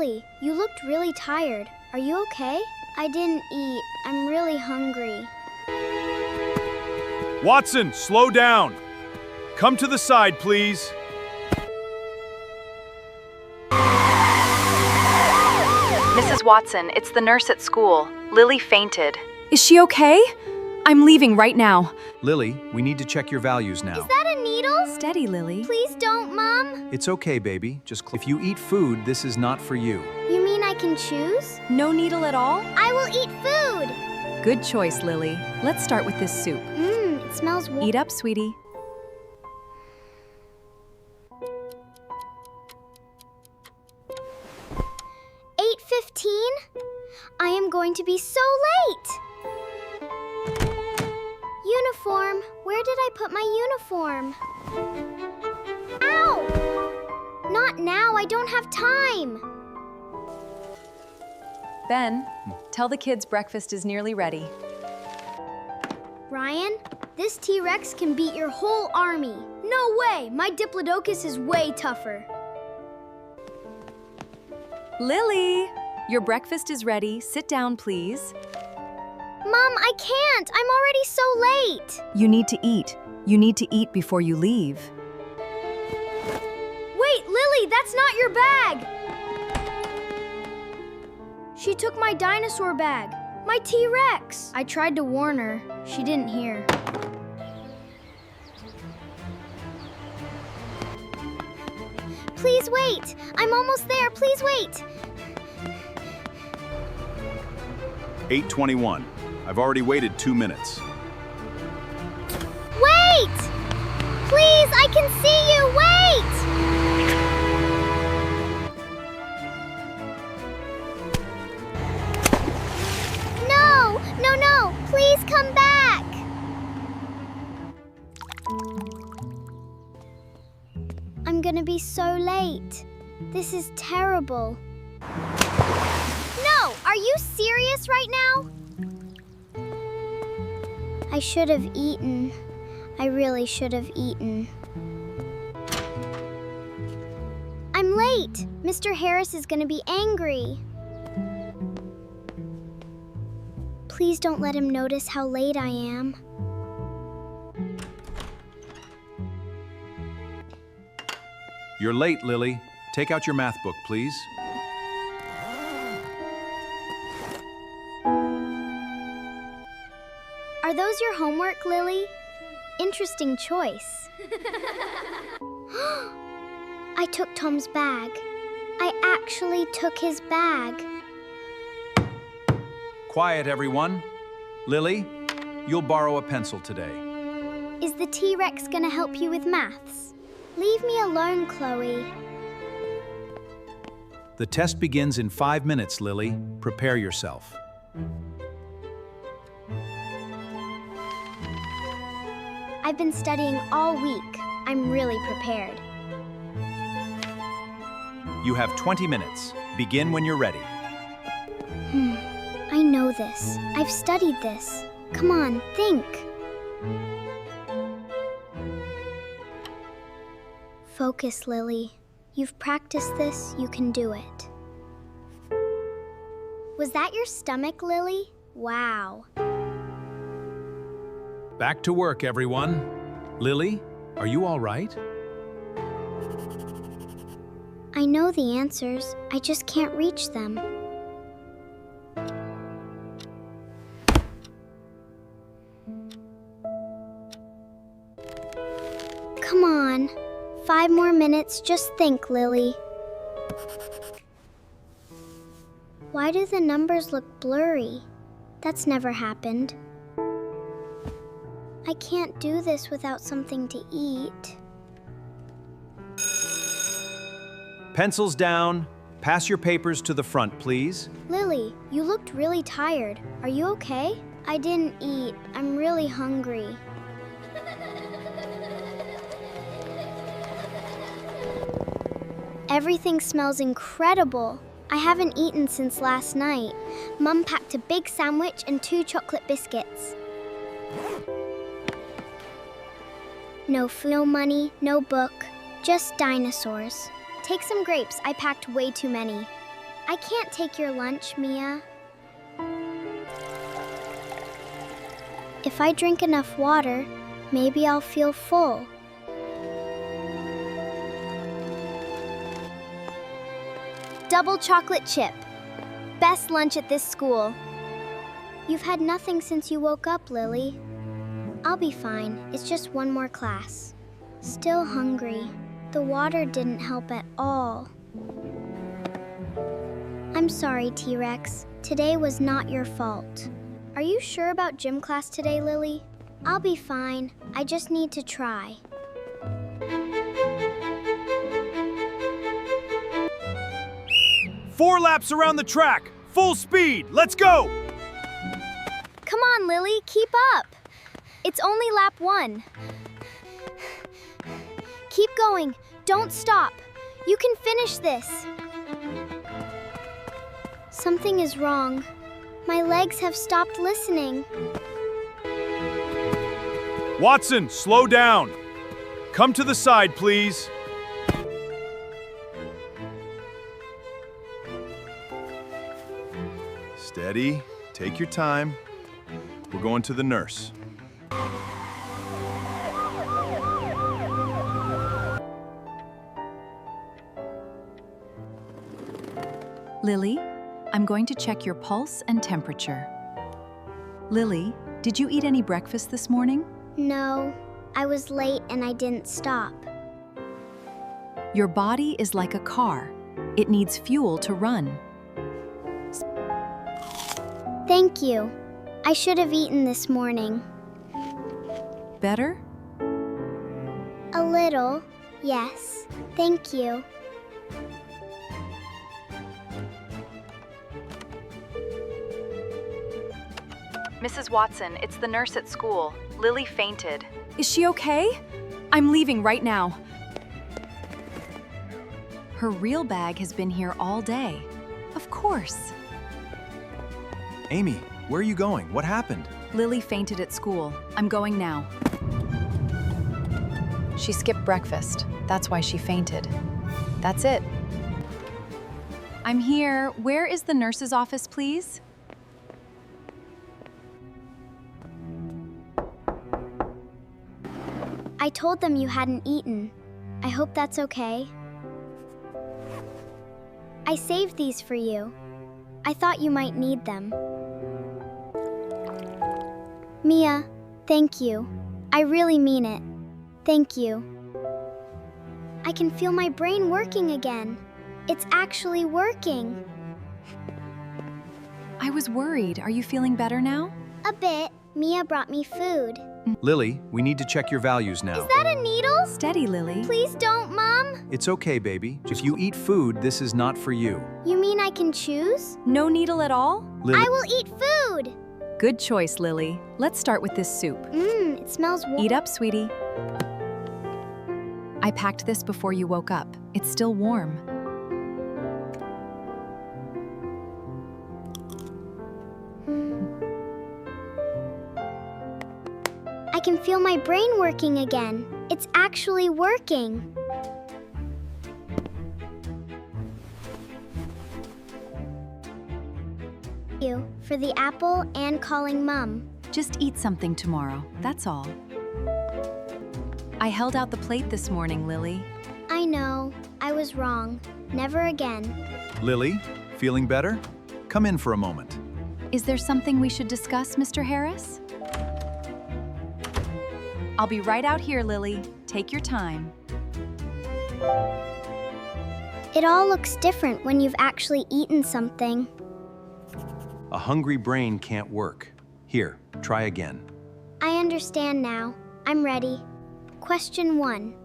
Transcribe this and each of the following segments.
Lily, you looked really tired. Are you okay? I didn't eat. I'm really hungry. Watson, slow down. Come to the side, please. Mrs. Watson, it's the nurse at school. Lily fainted. Is she okay? I'm leaving right now. Lily, we need to check your values now. Is that a needle? Steady, Lily. Please don't, Mom. It's okay, baby. If you eat food, this is not for you. You mean I can choose? No needle at all? I will eat food. Good choice, Lily. Let's start with this soup. It smells Eat up, sweetie. I am going to be so late. Uniform. Where did I put my uniform? Ow! Not now. I don't have time. Ben, tell the kids breakfast is nearly ready. Ryan, this T-Rex can beat your whole army. No way! My Diplodocus is way tougher. Lily, your breakfast is ready. Sit down, please. Mom, I can't. I'm already so late. You need to eat. You need to eat before you leave. Wait, Lily, that's not your bag. She took my dinosaur bag. My T-Rex. I tried to warn her. She didn't hear. Please wait. I'm almost there. Please wait. 8:21. I've already waited 2 minutes. Wait! Please, I can see you. Wait! No! No, no! Please come back! I'm gonna be so late. This is terrible. No! Are you serious right now? I should have eaten. I really should have eaten. I'm late. Mr. Harris is gonna be angry. Please don't let him notice how late I am. You're late, Lily. Take out your math book, please. Are those your homework, Lily? Interesting choice. I took Tom's bag. I actually took his bag. Quiet, everyone. Lily, you'll borrow a pencil today. Is the T-Rex gonna help you with maths? Leave me alone, Chloe. The test begins in 5 minutes, Lily. Prepare yourself. I've been studying all week. I'm really prepared. You have 20 minutes. Begin when you're ready. I know this. I've studied this. Come on, think. Focus, Lily. You've practiced this, you can do it. Was that your stomach, Lily? Wow. Back to work, everyone. Lily, are you all right? I know the answers. I just can't reach them. Come on. 5 more minutes, just think, Lily. Why do the numbers look blurry? That's never happened. I can't do this without something to eat. Pencils down. Pass your papers to the front, please. Lily, you looked really tired. Are you okay? I didn't eat. I'm really hungry. Everything smells incredible. I haven't eaten since last night. Mum packed a big sandwich and 2 chocolate biscuits. No food, no money, no book, just dinosaurs. Take some grapes. I packed way too many. I can't take your lunch, Mia. If I drink enough water, maybe I'll feel full. Double chocolate chip. Best lunch at this school. You've had nothing since you woke up, Lily. I'll be fine. It's just one more class. Still hungry. The water didn't help at all. I'm sorry, T-Rex. Today was not your fault. Are you sure about gym class today, Lily? I'll be fine. I just need to try. Four laps around the track. Full speed. Let's go. Come on, Lily, keep up. It's only lap 1. Keep going. Don't stop. You can finish this. Something is wrong. My legs have stopped listening. Watson, slow down. Come to the side, please. Steady. Take your time. We're going to the nurse. Lily, I'm going to check your pulse and temperature. Lily, did you eat any breakfast this morning? No, I was late and I didn't stop. Your body is like a car. It needs fuel to run. Thank you. I should have eaten this morning. Better? A little, yes. Thank you. Mrs. Watson, it's the nurse at school. Lily fainted. Is she okay? I'm leaving right now. Her real bag has been here all day. Of course. Amy, where are you going? What happened? Lily fainted at school. I'm going now. She skipped breakfast. That's why she fainted. That's it. I'm here. Where is the nurse's office, please? I told them you hadn't eaten. I hope that's okay. I saved these for you. I thought you might need them. Mia, thank you. I really mean it. Thank you. I can feel my brain working again. It's actually working. I was worried. Are you feeling better now? A bit. Mia brought me food. Lily, we need to check your values now. Is that a needle? Steady, Lily. Please don't, Mom. It's okay, baby. If you eat food, this is not for you. You mean I can choose? No needle at all? Lily, I will eat food. Good choice, Lily. Let's start with this soup. It smells warm. Eat up, sweetie. I packed this before you woke up. It's still warm. I can feel my brain working again. It's actually working. Thank you for the apple and calling Mum. Just eat something tomorrow, that's all. I held out the plate this morning, Lily. I know. I was wrong. Never again. Lily, feeling better? Come in for a moment. Is there something we should discuss, Mr. Harris? I'll be right out here, Lily. Take your time. It all looks different when you've actually eaten something. A hungry brain can't work. Here, try again. I understand now. I'm ready. Question 1.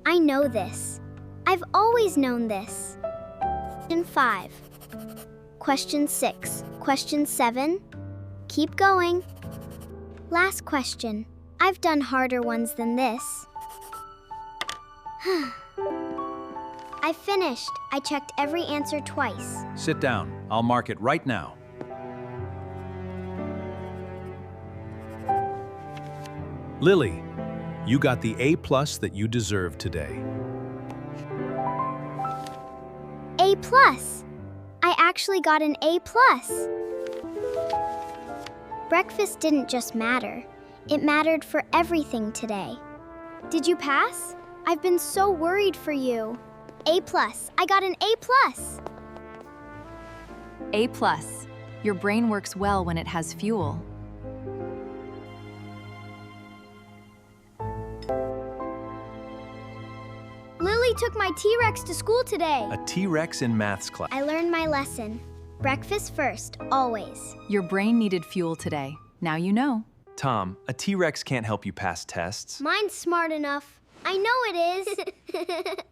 I know this. I've always known this. Question 5. Question 6. Question 7. Keep going. Last question. I've done harder ones than this. I finished. I checked every answer twice. Sit down. I'll mark it right now. Lily, you got the A+ that you deserve today. A+. I actually got an A+. Breakfast didn't just matter. It mattered for everything today. Did you pass? I've been so worried for you. A+. I got an A+. A+. Your brain works well when it has fuel. Lily took my T-Rex to school today. A T-Rex in maths class. I learned my lesson. Breakfast first, always. Your brain needed fuel today. Now you know. Tom, a T-Rex can't help you pass tests. Mine's smart enough. I know it is.